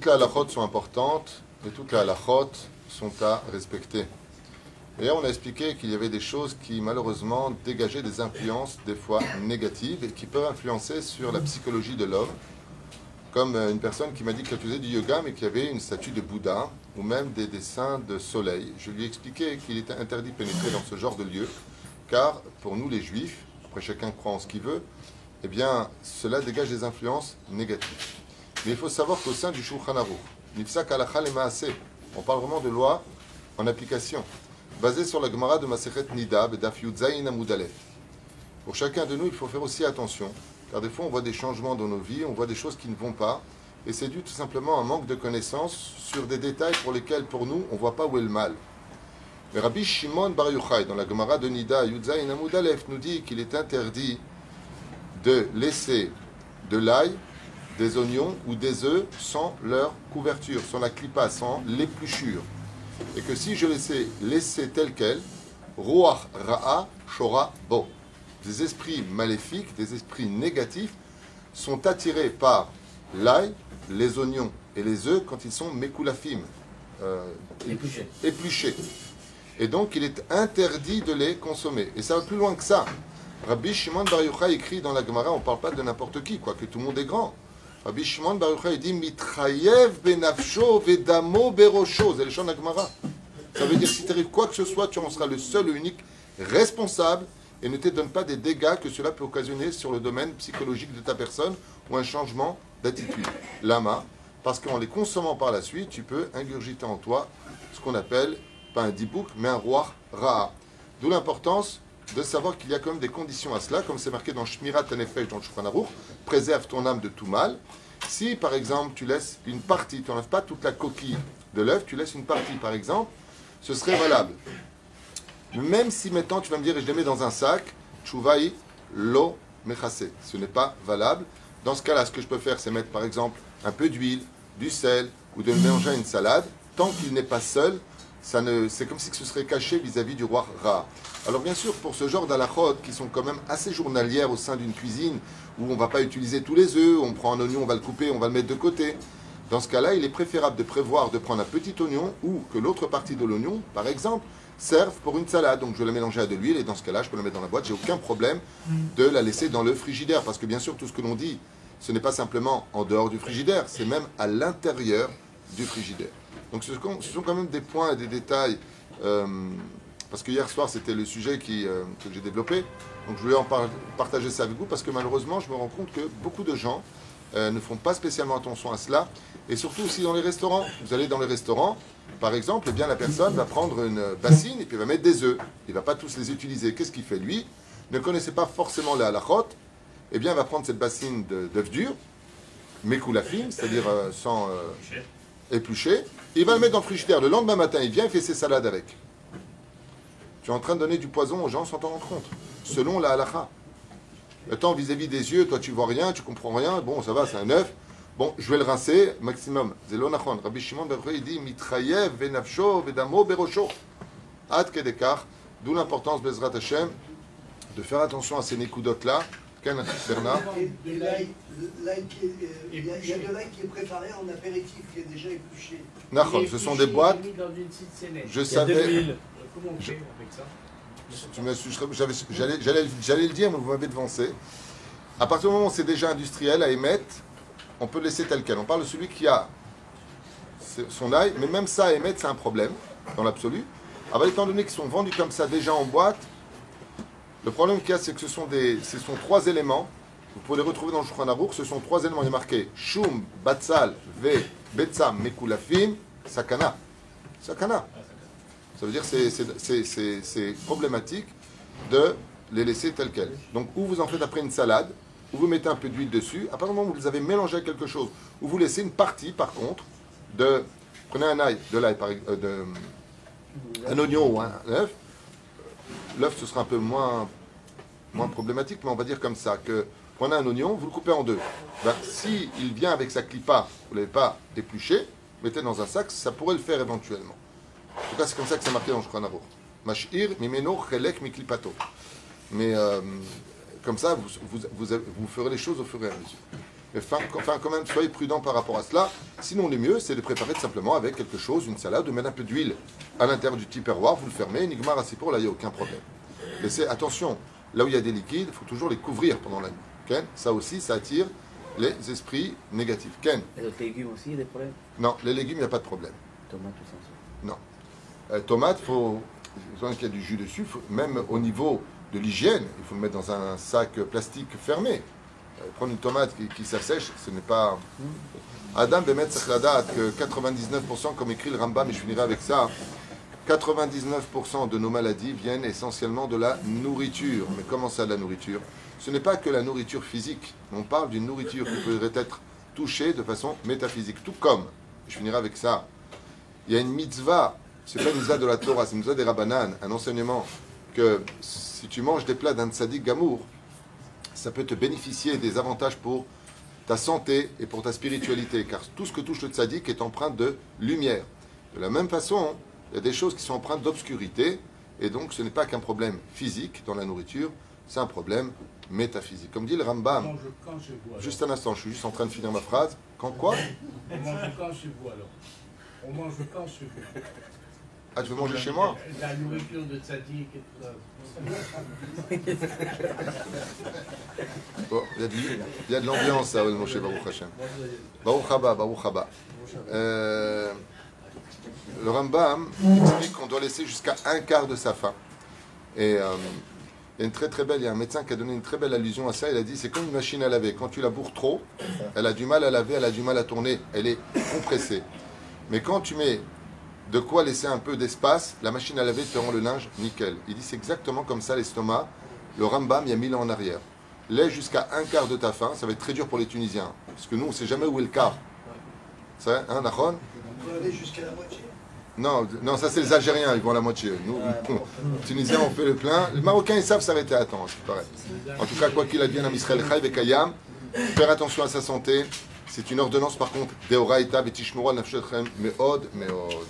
Toutes les halakhot sont importantes et toutes les halakhot sont à respecter. Et on a expliqué qu'il y avait des choses qui malheureusement dégageaient des influences des fois négatives et qui peuvent influencer sur la psychologie de l'homme. Comme une personne qui m'a dit qu'elle faisait du yoga mais qu'il y avait une statue de Bouddha ou même des dessins de soleil. Je lui ai expliqué qu'il était interdit de pénétrer dans ce genre de lieu car pour nous les juifs, après chacun croit en ce qu'il veut, eh bien cela dégage des influences négatives. Mais il faut savoir qu'au sein du Shulchan Aruch, Nifsak Halakha Lemaaseh, on parle vraiment de loi en application, basée sur la Gemara de Masechet Nida, Daf Yud Zayin Amud Aleph. Pour chacun de nous, il faut faire aussi attention, car des fois on voit des changements dans nos vies, on voit des choses qui ne vont pas, et c'est dû tout simplement à un manque de connaissances sur des détails pour lesquels, pour nous, on ne voit pas où est le mal. Mais Rabbi Shimon Bar Yochai, dans la Gemara de Nida, Yud Zayin Amud Aleph, nous dit qu'il est interdit de laisser de l'ail, des oignons ou des œufs sans leur couverture, sans la clipa, sans l'épluchure. Et que si je laissais tel quel, Ruach Ra'a Shora Bo, des esprits maléfiques, des esprits négatifs sont attirés par l'ail, les oignons et les œufs quand ils sont mekulafim, épluchés. Et donc il est interdit de les consommer. Et ça va plus loin que ça. Rabbi Shimon Bar Yochai écrit dans la Gemara, on ne parle pas de n'importe qui, quoique tout le monde est grand. Rabbi Shimon Bar Yochai dit Mitrayev benafsho vedamo berosho. C'est le chant de la Gemara. Ça veut dire si tu arrives quoi que ce soit, tu en seras le seul et unique responsable et ne te donne pas des dégâts que cela peut occasionner sur le domaine psychologique de ta personne ou un changement d'attitude. Lama, parce qu'en les consommant par la suite, tu peux ingurgiter en toi ce qu'on appelle, pas un dibouk, mais un roi ra'a. D'où l'importance de savoir qu'il y a quand même des conditions à cela, comme c'est marqué dans Shmirat Hanefesh, dans le Shulchan Aruch, préserve ton âme de tout mal. Si, par exemple, tu laisses une partie, tu n'enlèves pas toute la coquille de l'œuf, tu laisses une partie, par exemple, ce serait valable. Même si maintenant, tu vas me dire, je les mets dans un sac, Tchouvaï lo mechase, ce n'est pas valable. Dans ce cas-là, ce que je peux faire, c'est mettre, par exemple, un peu d'huile, du sel, ou de mélanger à une salade. Tant qu'il n'est pas seul, c'est comme si ce serait caché vis-à-vis du roi Ra. Alors bien sûr, pour ce genre d'halachot qui sont quand même assez journalières au sein d'une cuisine, où on ne va pas utiliser tous les œufs, on prend un oignon, on va le couper, on va le mettre de côté. Dans ce cas-là, il est préférable de prévoir de prendre un petit oignon ou que l'autre partie de l'oignon, par exemple, serve pour une salade. Donc je vais la mélanger à de l'huile et dans ce cas-là, je peux la mettre dans la boîte. J'ai aucun problème de la laisser dans le frigidaire. Parce que bien sûr, tout ce que l'on dit, ce n'est pas simplement en dehors du frigidaire, c'est même à l'intérieur du frigidaire. Donc ce sont quand même des points et des détails, parce que hier soir c'était le sujet que j'ai développé, donc je voulais partager ça avec vous, parce que malheureusement je me rends compte que beaucoup de gens ne font pas spécialement attention à cela, et surtout aussi dans les restaurants. Vous allez dans les restaurants, par exemple, eh bien la personne va prendre une bassine et puis va mettre des œufs, il ne va pas tous les utiliser. Qu'est-ce qu'il fait lui? Ne connaissait pas forcément la halachot, eh bien il va prendre cette bassine d'œufs durs, mekulafim, c'est-à-dire sans épluché, il va le mettre dans le frigidaire. Le lendemain matin, il vient et fait ses salades avec. Tu es en train de donner du poison aux gens sans t'en rendre compte, selon la halakha. Attends, vis-à-vis des yeux, toi tu vois rien, tu comprends rien, bon ça va, c'est un œuf, bon je vais le rincer, maximum. Zelonachon, Rabbi Shimon Bar Yochai, il dit Mitrayev venafsho vedamo berosho. Ad kedekar, d'où l'importance, Bezrat Hashem, de faire attention à ces nékoudotes-là. Bernard. Et l'ail, il y a de l'ail qui est préparé en apéritif, qui est déjà épluché. Nachon, ce sont des boîtes. Je savais. Comment on fait avec ça? J'allais le dire, mais vous m'avez devancé. À partir du moment où c'est déjà industriel à émettre, on peut le laisser tel quel. On parle de celui qui a son ail, mais même ça à émettre, c'est un problème, dans l'absolu. Alors, étant donné qu'ils sont vendus comme ça déjà en boîte, le problème qu'il y a, c'est que ce sont trois éléments. Vous pouvez les retrouver dans le Shulchan Aruch. Ce sont trois éléments. Il est marqué Shum, Batzal, Ve, Betzam, Mekulafim, Sakana. Sakana. Ça veut dire que c'est problématique de les laisser tels quels. Donc, ou vous en faites après une salade, ou vous mettez un peu d'huile dessus. À partir du moment où vous les avez mélangés à quelque chose, ou vous laissez une partie, par contre, prenez un ail, un oignon ou un œuf. L'œuf, ce sera un peu moins problématique, mais on va dire comme ça, que prenez un oignon, vous le coupez en deux. Ben, si il vient avec sa clipa, vous ne l'avez pas épluché, mettez dans un sac, ça pourrait le faire éventuellement. En tout cas, c'est comme ça que c'est marqué dans le Shulchan Aruch. Mash'ir mimeno chelek miklipato. Mais comme ça, vous ferez les choses au fur et à mesure. Mais enfin, quand même, soyez prudents par rapport à cela. Sinon, le mieux, c'est de préparer tout simplement avec quelque chose, une salade, de mettre un peu d'huile à l'intérieur du tupperware, vous le fermez, nigmar asipour, là, il n'y a aucun problème. Laissez, attention, là où il y a des liquides, il faut toujours les couvrir pendant la nuit. Ken, ça aussi, ça attire les esprits négatifs. Ken. Et les légumes aussi, il y a des problèmes? Non, les légumes, il n'y a pas de problème. Tomates, tout ça. Non. Tomate, qu'il y a du jus dessus, même au niveau de l'hygiène, il faut le mettre dans un sac plastique fermé. Prendre une tomate qui s'assèche, ce n'est pas... Adam Bemet Sakladat, que 99%, comme écrit le Rambam, et je finirai avec ça, 99% de nos maladies viennent essentiellement de la nourriture. Mais comment ça, de la nourriture? Ce n'est pas que la nourriture physique. On parle d'une nourriture qui pourrait être touchée de façon métaphysique. Tout comme, je finirai avec ça, il y a une mitzvah, c'est pas une mitzvah de la Torah, c'est une mitzvah des Rabbanan, un enseignement que si tu manges des plats d'un tzaddik gamour, ça peut te bénéficier des avantages pour ta santé et pour ta spiritualité, car tout ce que touche le tzaddik est empreint de lumière. De la même façon, il y a des choses qui sont empreintes d'obscurité, et donc ce n'est pas qu'un problème physique dans la nourriture, c'est un problème métaphysique. Comme dit le Rambam, On mange quand chez vous, alors? juste un instant, je suis juste en train de finir ma phrase. Quand quoi? On mange quand chez vous alors? On mange quand chez vous? Ah, tu veux manger chez moi? La nourriture de tzaddik et tout ça. Bon, il y a de l'ambiance à Moshe Baruch Hashem. Baruch Haba, Baruch Haba. Le Rambam explique qu'on doit laisser jusqu'à un quart de sa faim. Et il y a une très très belle, il y a un médecin qui a donné une très belle allusion à ça. Il a dit c'est comme une machine à laver. Quand tu la bourres trop, elle a du mal à laver, elle a du mal à tourner, elle est compressée. Mais quand tu mets de quoi laisser un peu d'espace, la machine à laver te rend le linge nickel. Il dit c'est exactement comme ça l'estomac. Le Rambam, il y a 1000 ans en arrière. Lait jusqu'à un quart de ta faim, ça va être très dur pour les Tunisiens. Parce que nous, on ne sait jamais où est le quart. Ça, hein, Nahon? On peut aller jusqu'à la moitié. Non, non, ça c'est les Algériens, ils vont à la moitié. Nous, les Tunisiens, on fait le plein. Les Marocains, ils savent s'arrêter à temps, c'est pareil. En tout cas, quoi qu'il advienne, à Israël Chai Vekayam, faire attention à sa santé. C'est une ordonnance, par contre, Deoraita, Betishmura, Nafshetchem, Meod, Meod.